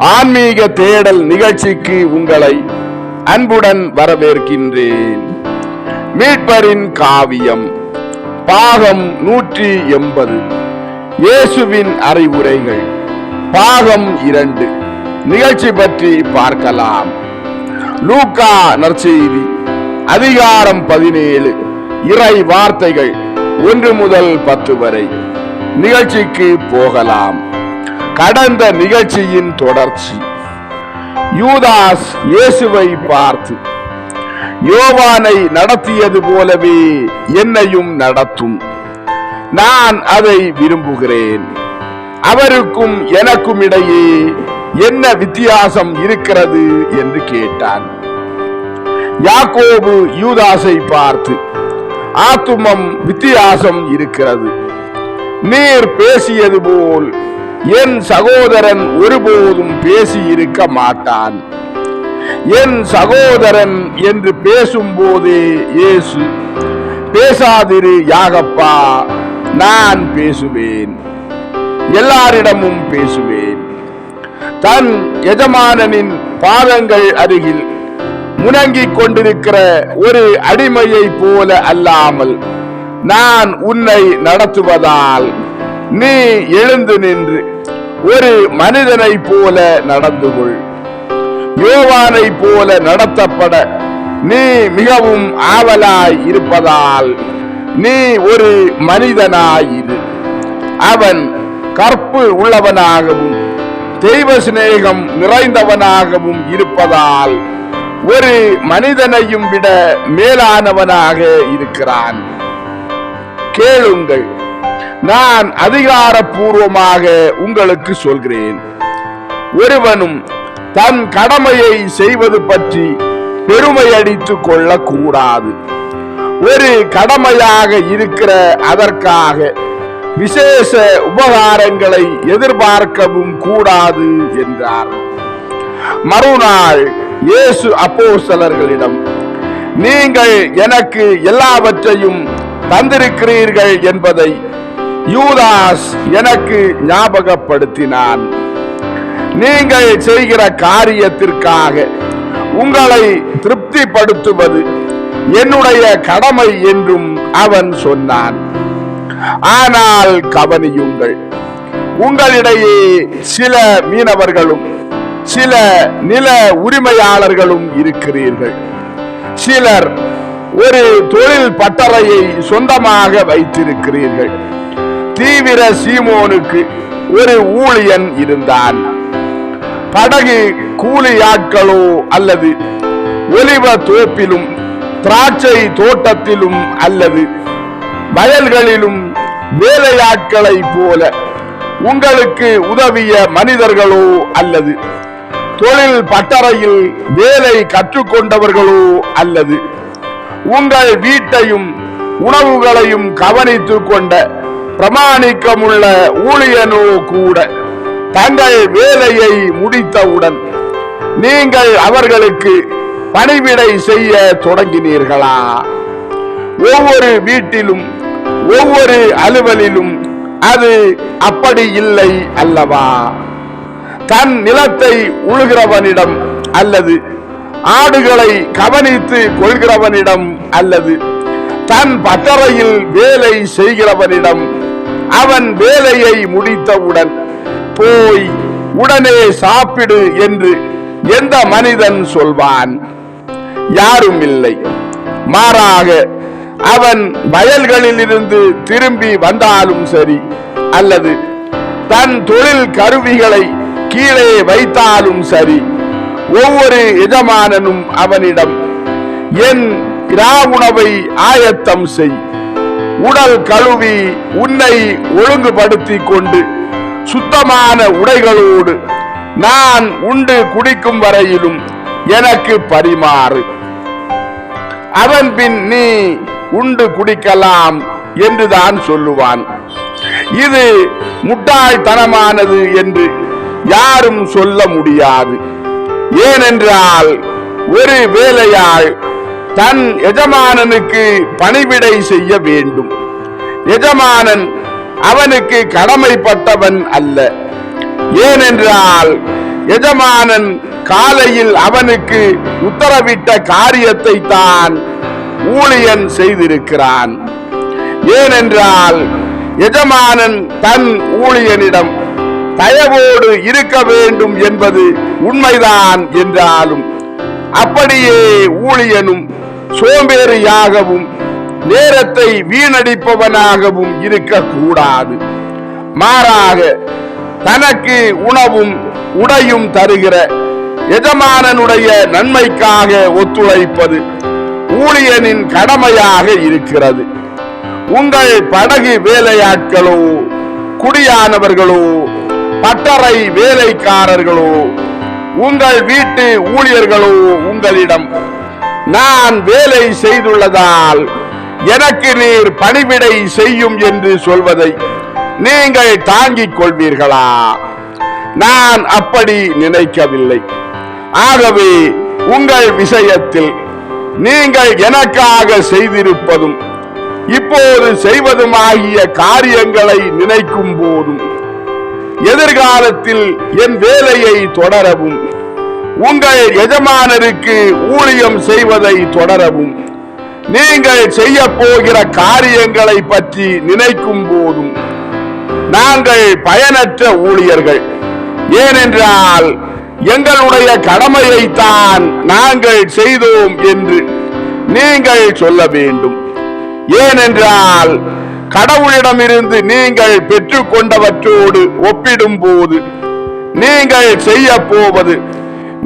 ஆன்மீக தேடல் நிகழ்ச்சிக்கு உங்களை அன்புடன் வரவேற்கின்றேன். மீட்பரின் காவியம் பாகம் 180 இயேசுவின் அறிவுரைகள் பாகம் 2 நிகழ்ச்சி பற்றி பார்க்கலாம். லூக்கா நற்செய்தி அதிகாரம் 17 இறை வார்த்தைகள் 1 முதல் 10 வரை. நிகழ்ச்சிக்கு போகலாம். கடந்த நிகழ்ச்சியின் தொடர்ச்சி. யூதாஸ் இயேசுவை பார்த்து, யோவானை நடத்தியது போலவே என்னையும் நடத்தும், நான் அதை விரும்புகிறேன். அவருக்கும் எனக்கும் இடையே என்ன வித்தியாசம் இருக்கிறது என்று கேட்டான். யாக்கோபு யூதாஸை பார்த்து, ஆத்துமம் வித்தியாசம் இருக்கிறது. நீர் பேசியது போல் என் சகோதரன் ஒருபோதும் பேசி இருக்க மாட்டான். என் சகோதரன் என்று பேசும் போதே இயேசு, பேசாதிரு யாகப்பா, நான் பேசுவேன், எல்லாரிடமும் பேசுவேன். தன் எஜமானனின் பாதங்கள் அருகில் முணங்கிக் கொண்டிருக்கிற ஒரு அடிமையை போல அல்லாமல் நான் உன்னை நடத்துவதால் நீ எழுந்து நின்று ஒரு மனிதனை போல நடந்து கொள். யோவானை போல நடத்தப்பட நீ மிகவும் ஆவலாய் இருப்பதால் நீ ஒரு மனிதனாயிரு. அவன் கற்பு உள்ளவனாகவும் தெய்வ சிநேகம் நிறைந்தவனாகவும் இருப்பதால் ஒரு மனிதனையும் விட மேலானவனாக இருக்கிறான். கேளுங்கள், நான் அதிகாரப்பூர்வமாக உங்களுக்கு சொல்கிறேன். ஒருவனும் தன் கடமையை செய்வது பற்றி பெருமை அடித்துக் கொள்ளக்கூடாது. ஒரு கடமையாக இருக்கிற அதற்காக விசேஷ உபகாரங்களை எதிர்பார்க்கவும் கூடாது என்றார். மறுநாள் இயேசு அப்போஸ்தலர்களிடம், நீங்கள் எனக்கு எல்லாவற்றையும் தந்திருக்கிறீர்கள் என்பதை யூதாஸ் எனக்கு ஞாபகப்படுத்தினான். நீங்கள் செய்கிற காரியத்திற்காக உங்களை திருப்திப்படுத்துவது என்னுடைய கடமை என்றும் அவன் சொன்னான். ஆனால் கவனியுங்கள், உங்களிடையே சில மீனவர்களும் சில நில உரிமையாளர்களும் இருக்கிறீர்கள். சிலர் ஒரு தொழில் பட்டறையை சொந்தமாக வைத்திருக்கிறீர்கள். தீவிர சீமோனுக்கு ஒரு ஊழியன் இருந்தான். படகு கூலியாட்களோ அல்லது ஒலிவ தோப்பிலும் திராட்சை தோட்டத்திலும் அல்லது வயல்களிலும் வேலையாட்களை போல உங்களுக்கு உதவிய மனிதர்களோ அல்லது தொழில் பட்டறையில் வேலை கற்றுக்கொண்டவர்களோ அல்லது உங்கள் வீட்டையும் உணவுகளையும் கவனித்துக் கொண்ட பிரமாணிக்கமுள்ள ஊழியனோ கூட தங்கள் வேலையை முடித்தவுடன் நீங்கள் அவர்களுக்கு பணிவிடை செய்ய தொடங்கினீர்களா? ஒவ்வொரு வீட்டிலும் ஒவ்வொரு அலுவலிலும் அது அப்படி இல்லை அல்லவா? தன் நிலத்தை உழுகிறவனிடம் அல்லது ஆடுகளை கவனித்து கொள்கிறவனிடம் அல்லது தன் பட்டறையில் வேலை செய்கிறவனிடம் அவன் வேலையை முடித்தவுடன் போய் உடனே சாப்பிடு என்று எந்த மனிதன் சொல்வான்? யாரும் இல்லை. மாறாக அவன் வயல்களில் இருந்து திரும்பி வந்தாலும் சரி அல்லது தன் தொழில் கருவிகளை கீழே வைத்தாலும் சரி, ஒவ்வொரு எஜமானனும் அவனிடம், என் இராவுணவை ஆயத்தம் செய், உடல் கழுவி உன்னை ஒழுங்குபடுத்திக் கொண்டு சுத்தமான உடைகளோடு நான் உண்டு குடிக்கும் வரையிலும் எனக்கு பரிமாறு. அவன் பின் நீ உண்டு குடிக்கலாம் என்றுதான் சொல்லுவான். இது முட்டாள்தனமானது என்று யாரும் சொல்ல முடியாது. ஏனென்றால் ஒரு வேலையாள் தன் எஜமானனுக்கு பணிவிடை செய்ய வேண்டும். எஜமானன் அவனுக்கு கடமைப்பட்டவன் அல்ல. ஏனென்றால் எஜமானன் காலையில் அவனுக்கு உத்தரவிட்ட காரியத்தை தான் ஊழியன் செய்திருக்கிறான். ஏனென்றால் எஜமானன் தன் ஊழியனிடம் தயவோடு இருக்க வேண்டும் என்பது உண்மைதான் என்றாலும் அப்படியே ஊழியனும் சோம்பேறியாகவும் நேரத்தை வீணடிப்பவனாகவும் இருக்கக்கூடாது. மாறாக தனக்கு உணவும் உடையும் தருகிற எஜமானனுடைய நன்மைக்காக ஒத்துழைப்பது ஊழியனின் கடமையாக இருக்கிறது. உங்கள் படகு வேலையாட்களோ, குடியானவர்களோ, பட்டறை வேலைக்காரர்களோ, உங்கள் வீட்டு ஊழியர்களோ உங்களிடம் நான் வேலை செய்துள்ளதால் எனக்கு நீர் பணிவிடை செய்யும் என்று சொல்வதை நீங்கள் தாங்கிக் கொள்வீர்களா? நான் அப்படி நினைக்கவில்லை. ஆகவே உங்கள் விஷயத்தில் நீங்கள் எனக்காக செய்திருப்பதும் இப்போது செய்வதுமாகிய காரியங்களை நினைக்கும் போதும் எதிர்காலத்தில் என் வேலையை தொடரவும் உங்கள் எஜமானருக்கு ஊழியம் செய்வதை தொடரவும் நீங்கள் செய்ய போகிற காரியங்களை பற்றி நினைக்கும் போதும் நாங்கள் பயனற்ற ஊழியர்கள். ஏனென்றால் எங்களுடைய கடமையைத்தான் நாங்கள் செய்தோம் என்று நீங்கள் சொல்ல வேண்டும். ஏனென்றால் கடவுளிடமிருந்து நீங்கள் பெற்றுக்கொண்டவற்றோடு ஒப்பிடும் போது நீங்கள் செய்ய போவது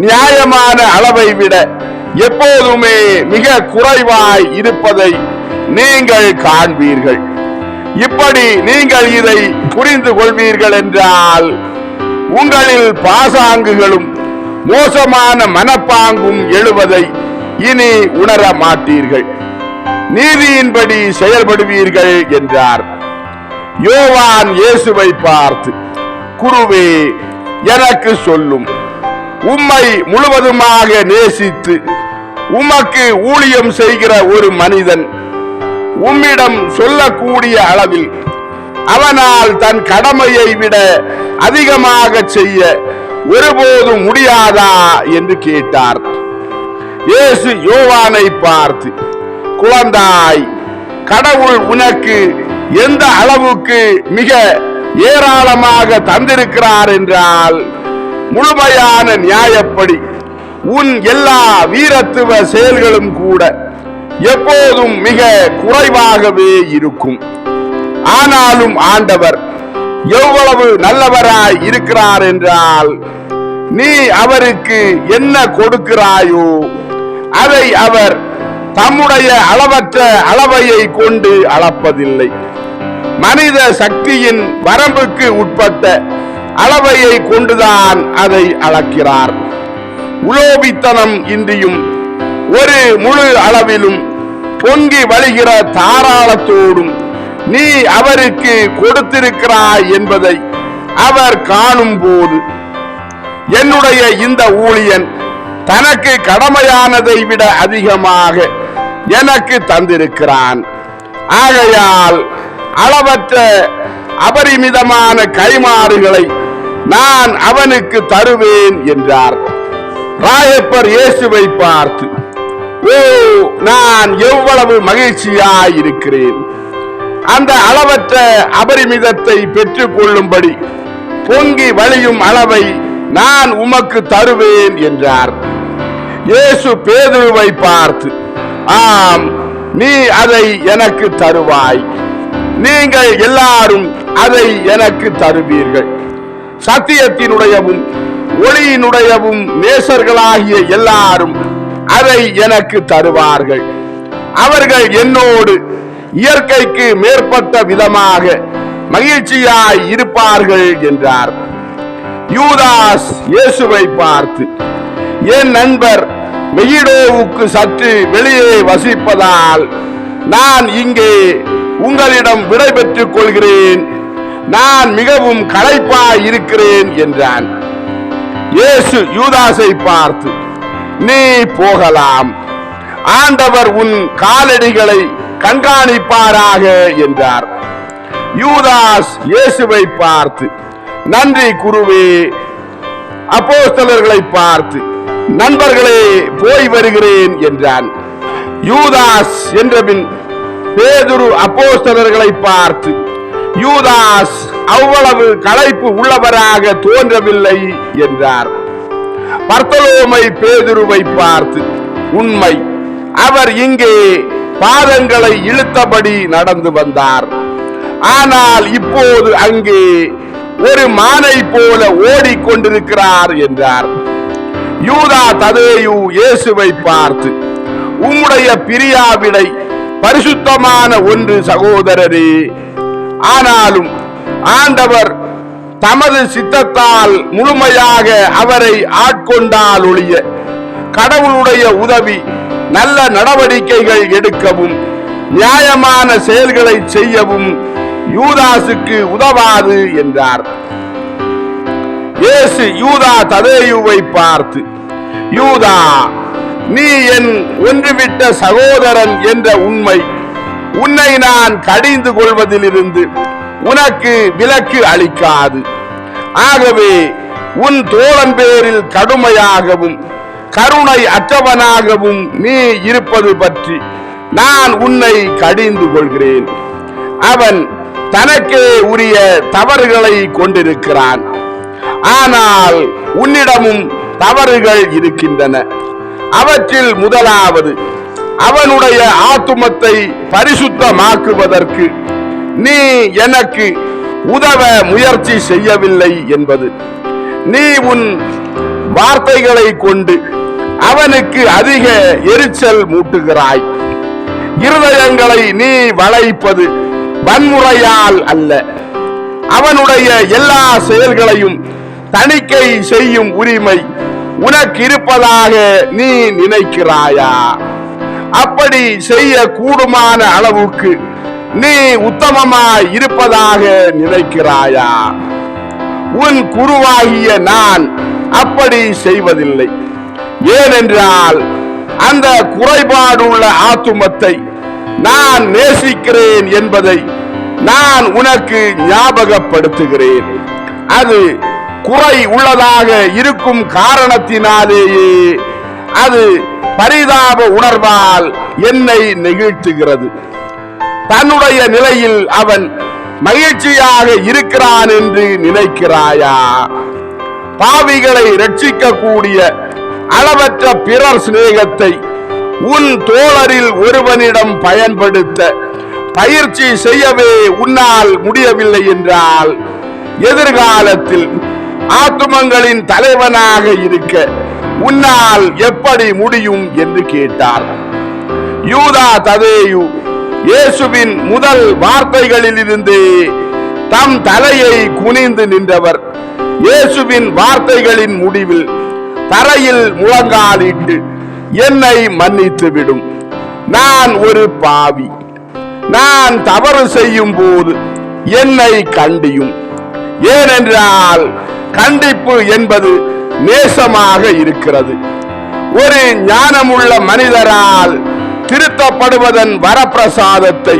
நியாயமான அளவை விட எப்போதுமே மிக குறைவாய் இருப்பதை நீங்கள் காண்பீர்கள். இப்படி நீங்கள் இதை புரிந்து கொள்வீர்கள் என்றால் உங்களில் பாசாங்குகளும் மோசமான மனப்பாங்கும் எழுவதை இனி உணர மாட்டீர்கள். நீதியின்படி செயல்படுவீர்கள் என்றார். யோவான் இயேசுவை பார்த்து, குருவே, எனக்கு சொல்லும், உம்மை முழுவதுமாக நேசித்து உமக்கு ஊழியம் செய்கிற ஒரு மனிதன் உம்மிடம் சொல்லக்கூடிய அளவில் அவனால் தன் கடமையை விட அதிகமாக செய்ய ஒருபோதும் முடியாதா என்று கேட்டார். இயேசு யோவானை பார்த்து, குழந்தாய், கடவுள் உனக்கு எந்த அளவுக்கு மிக ஏராளமாக தந்திருக்கிறார் என்றால் முழுமையான நியாயப்படி உன் எல்லா வீரத்துவ செயல்களும் கூட எப்போதும் மிக குறைவாகவே இருக்கும். ஆனாலும் ஆண்டவர் எவ்வளவு நல்லவராய் இருக்கிறார் என்றால் நீ அவருக்கு என்ன கொடுக்கிறாயோ அதை அவர் தம்முடைய அளவற்ற அளவையை கொண்டு அளப்பதில்லை. மனித சக்தியின் வரம்புக்கு உட்பட்ட அளவையை கொண்டுதான் அதை அளக்கிறார். உலோபித்தனம் இன்றியும் ஒரு முழு அளவிலும் பொங்கி வழிகிற தாராளத்தோடும் நீ அவருக்கு கொடுத்திருக்கிறாய் என்பதை அவர் காணும் போது என்னுடைய இந்த ஊழியன் தனக்கு கடமையானதை விட அதிகமாக எனக்கு தந்திருக்கிறான். ஆகையால் அளவற்ற அபரிமிதமான கைமாறுகளை நான் அவனுக்கு தருவேன் என்றார். ராயப்பர் இயேசுவை பார்த்து, ஓ, நான் எவ்வளவு மகிழ்ச்சியாய் இருக்கிறேன். அந்த அளவற்ற அபரிமிதத்தை பெற்றுக் கொள்ளும்படி பொங்கி வழியும் அளவை நான் உமக்கு தருவேன் என்றார். இயேசு பேதுருவை பார்த்து, ஆம், நீ அதை எனக்கு தருவாய். நீங்கள் எல்லாரும் அதை எனக்கு தருவீர்கள். சத்தியத்தினுடையவும் ஒளியினுடையவும் நேசர்களாகிய எல்லாரும் அதை எனக்கு தருவார்கள். அவர்கள் என்னோடு இயற்கைக்கு மேற்பட்ட விதமாக மகிழ்ச்சியாய் இருப்பார்கள் என்றார். யூதாஸ் இயேசுவை பார்த்து, என் நண்பர் மெகிடோவுக்கு சற்று வெளியே வசிப்பதால் நான் இங்கே உங்களிடம் விடை பெற்றுக் கொள்கிறேன். நான் மிகவும் களைப்பாய் இருக்கிறேன் என்றான். இயேசு யூதாஸை பார்த்து, நீ போகலாம், ஆண்டவர் உன் காலடிகளை கண்காணிப்பாராக என்றார். யூதாஸ் இயேசுவை பார்த்து, நன்றி குருவே, அப்போஸ்தலர்களை பார்த்து, நண்பர்களே போய் வருகிறேன் என்றான். யூதாஸ் என்றபின் பேதுரு அப்போஸ்தலர்களை பார்த்து, யூதாஸ் அவ்வளவு களைப்பு உள்ளவராக தோன்றவில்லை என்றார். பர்த்தலோமை பேதுருவை பார்த்து, உண்மை, அவர் இங்கே பாதங்களை இழுத்தபடி நடந்து வந்தார். ஆனால் இப்போது அங்கே ஒரு மானை போல ஓடிக்கொண்டிருக்கிறார் என்றார். யூதா ததேயு இயேசுவை பார்த்து, உம்முடைய பிரியாவிடை பரிசுத்தமான ஒன்று சகோதரரே. ஆனாலும் ஆண்டவர் தமது சித்தத்தால் முழுமையாக அவரை ஆட்கொண்டால் ஒழிய கடவுளுடைய உதவி நல்ல நடவடிக்கைகள் எடுக்கவும் நியாயமான செயல்களை செய்யவும் யூதாசுக்கு உதவாது என்றார். இயேசு யூதா ததேயுவை பார்த்து, யூதா, நீ என் ஒன்றுவிட்ட சகோதரன் என்ற உண்மை உன்னை நான் கடிந்து கொள்வதிலிருந்து உனக்கு விலக்கு அளிக்காது. ஆகவே உன் தோழன் பேரில் கடுமையாகவும் கருணை அற்றவனாகவும் நீ இருப்பது பற்றி நான் உன்னை கடிந்து கொள்கிறேன். அவன் தனக்கே உரிய தவறுகளை கொண்டிருக்கிறான். ஆனால் உன்னிடமும் தவறுகள் இருக்கின்றன. அவற்றில் முதலாவது, அவனுடைய ஆத்துமத்தை பரிசுத்தமாக்குவதற்கு நீ எனக்கு உதவ முயற்சி செய்யவில்லை என்பது. நீ உன் வார்த்தைகளை கொண்டு அவனுக்கு அதிக எரிச்சல் மூட்டுகிறாய். இருதயங்களை நீ வளைப்பது வன்முறையால் அல்ல. அவனுடைய எல்லா செயல்களையும் தணிக்கை செய்யும் உரிமை உனக்கு இருப்பதாக நீ நினைக்கிறாயா? அப்படி செய்ய கூடுமான அளவுக்கு நீ உத்தமமாய் இருப்பதாக நினைக்கிறாயா? உன் குருவாகிய நான் அப்படி செய்வதில்லை. ஏனென்றால் அந்த குறைபாடுள்ள ஆத்துமத்தை நான் நேசிக்கிறேன் என்பதை நான் உனக்கு ஞாபகப்படுத்துகிறேன். அது குறை உள்ளதாக இருக்கும் காரணத்தினாலேயே அது பரிதாப உணர்வால் என்னை நெகிழ்த்துகிறது. தன்னுடைய நிலையில் அவன் மகிழ்ச்சியாக இருக்கிறான் என்று நினைக்கிறாயா? பாவிகளை ரட்சிக்கக்கூடிய அளவற்ற பிறர் சிநேகத்தை உன் தோழரில் ஒருவனிடம் பயன்படுத்த பயிற்சி செய்யவே உன்னால் முடியவில்லை என்றால் எதிர்காலத்தில் ஆத்துமங்களின் தலைவனாக இருக்க உன்னால் எப்படி முடியும் என்று கேட்டார். யூதா ததேயு இயேசுவின் முதல் வார்த்தைகளில் இருந்தே தம் தலையை குனிந்து நின்றவர். இயேசுவின் வார்த்தைகளின் முடிவில் தரையில் முழங்காலிட்டு, என்னை மன்னித்து விடும், நான் ஒரு பாவி, நான் தவறு செய்யும் போது என்னை கண்டியும். ஏனென்றால் கண்டிப்பு என்பது நேசமாக இருக்கிறது. ஒரு ஞானமுள்ள மனிதரால் திருத்தப்படுவதன் வரப்பிரசாதத்தை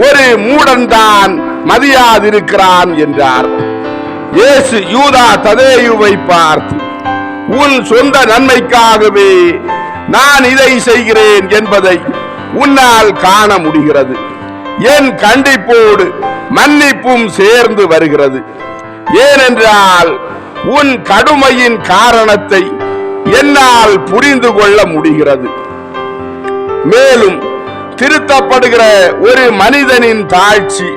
ஒரு மூடன்தான் மதியாதிருக்கிறான் என்றார். இயேசு யூதா ததேயுவை பார்த்து, உன் சொந்த நன்மைக்காகவே நான் இதை செய்கிறேன் என்பதை உன்னால் காண முடிகிறது. என் கண்டிப்போடு மன்னிப்பும் சேர்ந்து வருகிறது. ஏனென்றால் உன் கடுமையின் காரணத்தை என்னால் புரிந்து கொள்ள முடிகிறது. மேலும் திருத்தப்படுகிற ஒரு மனிதனின் தாழ்ச்சி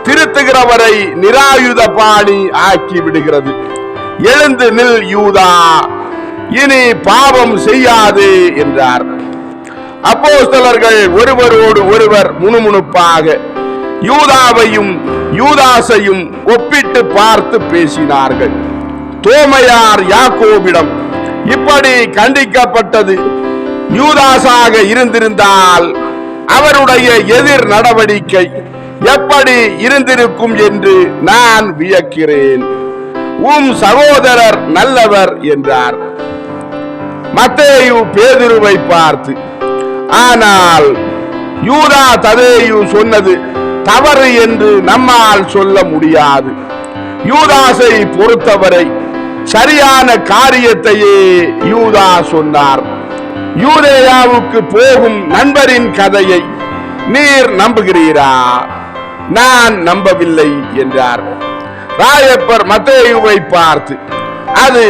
திருத்துகிறவரை நிராயுத பாணி ஆக்கி விடுகிறது. எழுந்து நில் யூதா, இனி பாவம் செய்யாதே என்றார். அப்போஸ்தலர்கள் ஒருவரோடு ஒருவர் முணுமுணுப்பாக யூதாவையும் யூதாசையும் ஒப்பிட்டு பார்த்து பேசினார்கள். தோமையார் யாக்கோபிடம் இப்படி கண்டிக்கப்பட்டது யூதாசாக இருந்திருந்தால் அவருடைய எதிர் நடவடிக்கை எப்படி இருந்திருக்கும் என்று நான் வியக்கிறேன். உம் சகோதரர் நல்லவர் என்றார். மத்தேயு பேதுருவை பார்த்து, ஆனால் யூதா ததேயு சொன்னது தவறு என்று நம்மால் சொல்ல முடியாது. யூதாசை பொறுத்தவரை சரியான காரியத்தையே யூதா சொன்னார். யூதேயாவுக்கு போகும் நண்பரின் கதையை நீர் நம்புகிறீரா? நான் நம்பவில்லை என்றார். ராயப்பர் மத்தேயுவை பார்த்து, அது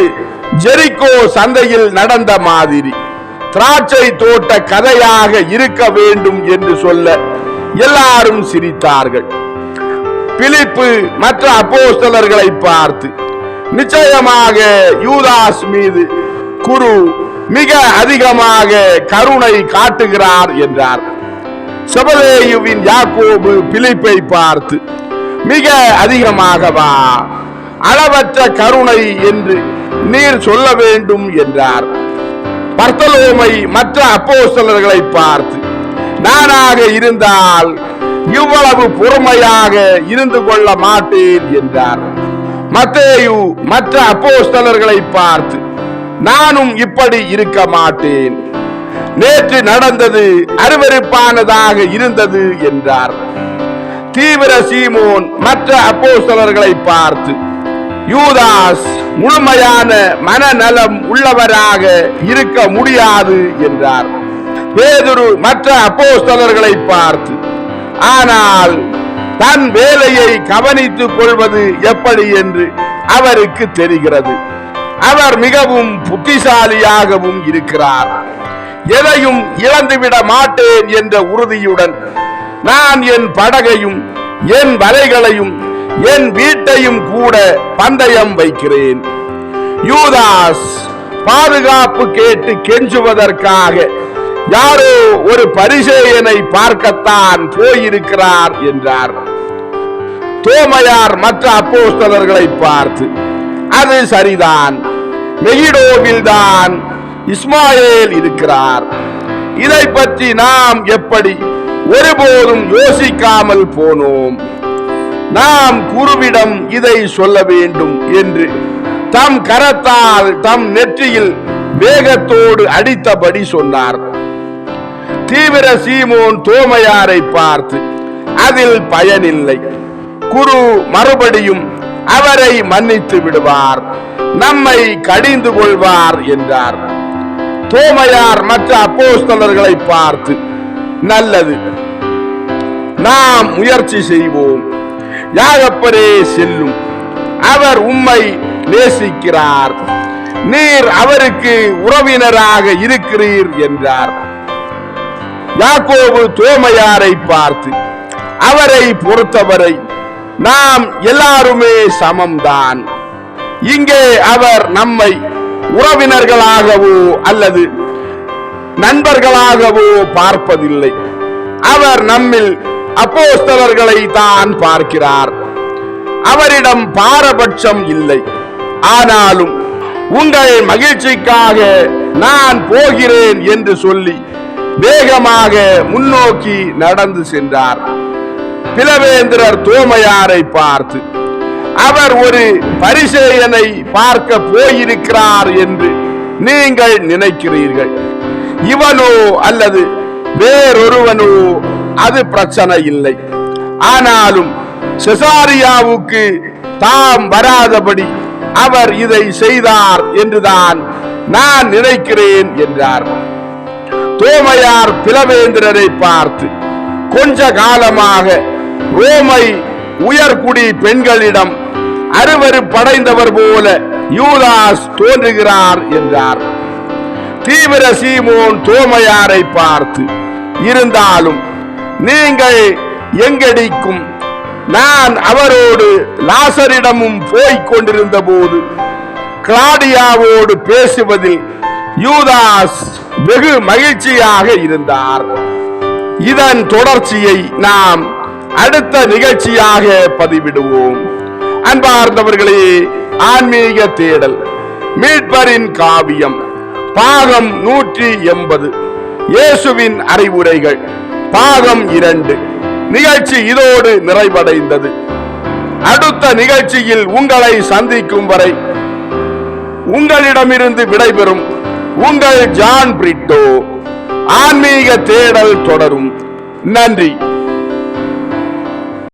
ஜெரிகோ சந்தையில் நடந்த மாதிரி திராட்சை தோட்ட கதையாக இருக்க வேண்டும் என்று சொல்ல எல்லாரும் சிரித்தார்கள். பிலிப்பு மற்ற அப்போஸ்தலர்களை பார்த்து, நிச்சயமாக யூதாஸ் மீது குரு மிக அதிகமாக கருணை காட்டுகிறார் என்றார். செபதேயுவின் யாக்கோபு பிலிப்பை பார்த்து, மிக அதிகமாகவா? அளவற்ற கருணை என்று நீர் சொல்ல வேண்டும் என்றார். பர்த்தலோமை மற்ற அப்போஸ்தலர்களை பார்த்து, நானாக இருந்தால் இவ்வளவு பொறுமையாக இருந்து கொள்ள மாட்டேன் என்றார். மத்தேயு மற்ற அப்போஸ்தலர்களை பார்த்து, நானும் இப்படி இருக்க மாட்டேன். நேற்று நடந்தது அருவருப்பானதாக இருந்தது என்றார். தீவிர சீமோன் மற்ற அப்போஸ்தலர்களை பார்த்து, யூதாஸ் முழுமையான மனநலம் உள்ளவராக இருக்க முடியாது என்றார். பேதுரு மற்ற அப்போஸ்தலர்களை பார்த்து, ஆனால் தன் வேலையை கவனித்துக் கொள்வது எப்படி என்று அவருக்கு தெரிகிறது. அவர் மிகவும் புத்திசாலியாகவும் இருக்கிறார். எதையும் இழந்துவிட மாட்டேன் என்ற உறுதியுடன் நான் என் படகையும் என் வலைகளையும் என் வீட்டையும் கூட பந்தயம் வைக்கிறேன். யூதாஸ் பாதுகாப்பு கேட்டு கெஞ்சுவதற்காக யாரோ ஒரு பரிசேயனை பார்க்கத்தான் போயிருக்கிறார் என்றார். தோமையார் மற்ற அப்போஸ்தலர்களை பார்த்து, அது சரிதான், மெகிடோவில் தான் இஸ்மாயேல் இருக்கிறார். இதை பற்றி நாம் எப்படி ஒருபோதும் யோசிக்காமல் போனோம். நாம் குருவிடம் இதை சொல்ல வேண்டும் என்று தம் கரத்தால் தம் நெற்றியில் வேகத்தோடு அடித்தபடி சொன்னார். தீவிர சீமோன் தோமையாரை பார்த்து, அதில் பயனில்லை, குரு மறுபடியும் அவரை மன்னித்து விடுவார், நம்மை கடிந்து கொள்வார் என்றார். தோமையார் மற்ற அப்போஸ்தலர்களை பார்த்து, நல்லது, நாம் முயற்சி செய்வோம். யாகப்பரே செல்லும், அவர் உம்மை நேசிக்கிறார், நீர் அவருக்கு உறவினராக இருக்கிறீர் என்றார். யாக்கோபு தோமையாரை பார்த்து, அவரை பொறுத்தவரை நாம் எல்லாருமே சமம்தான். இங்கே அவர் நம்மை உறவினர்களாகவோ அல்லது நண்பர்களாகவோ பார்ப்பதில்லை. அவர் நம்மில் அப்போஸ்தலர்களை தான் பார்க்கிறார். அவரிடம் பாரபட்சம் இல்லை. ஆனாலும் உங்கள் மகிழ்ச்சிக்காக நான் போகிறேன் என்று சொல்லி வேகமாக முன்னோக்கி நடந்து சென்றார். பிலவேந்திரர் தோமையாரை பார்த்து, அவர் ஒரு பரிசேயனை பார்க்க போயிருக்கிறார் என்று நீங்கள் நினைக்கிறீர்கள். இவனோ அல்லது வேறொருவனோ அது பிரச்சனை இல்லை. ஆனாலும் செசாரியாவுக்கு தாம் வராதபடி அவர் இதை செய்தார் என்றுதான் நான் நினைக்கிறேன் என்றார். தோமையார் பிலவேந்திரரை பார்த்து, கொஞ்ச காலமாக ரோமை உயர்குடி பெண்களிடம் அருவருப்படைந்தவர் போல யூதாஸ் தோன்றுகிறார் என்றார். தீவிர சீமோன் தோமையாரை பார்த்து, இருந்தாலும் நீங்கள் எங்கடிக்கும் நான் அவரோடு லாசரிடமும் போய்க் கொண்டிருந்த போது கிளாடியாவோடு பேசுவதில் யூதாஸ் வெகு மகிழ்ச்சியாக இருந்தார். இதன் தொடர்ச்சியை நாம் அடுத்த நிகழ்ச்சியாக பதிவிடுவோம். அன்பார்ந்தவர்களே, ஆன்மீக தேடல் மீட்பரின் காவியம் பாகம் 180 இயேசுவின் அறிவுரைகள் பாகம் 2 நிகழ்ச்சி இதோடு நிறைவடைந்தது. அடுத்த நிகழ்ச்சியில் உங்களை சந்திக்கும் வரை உங்களிடமிருந்து விடைபெறும் உங்கள் ஜான் பிரிட்டோ. ஆன்மீக தேடல் தொடரும். நன்றி.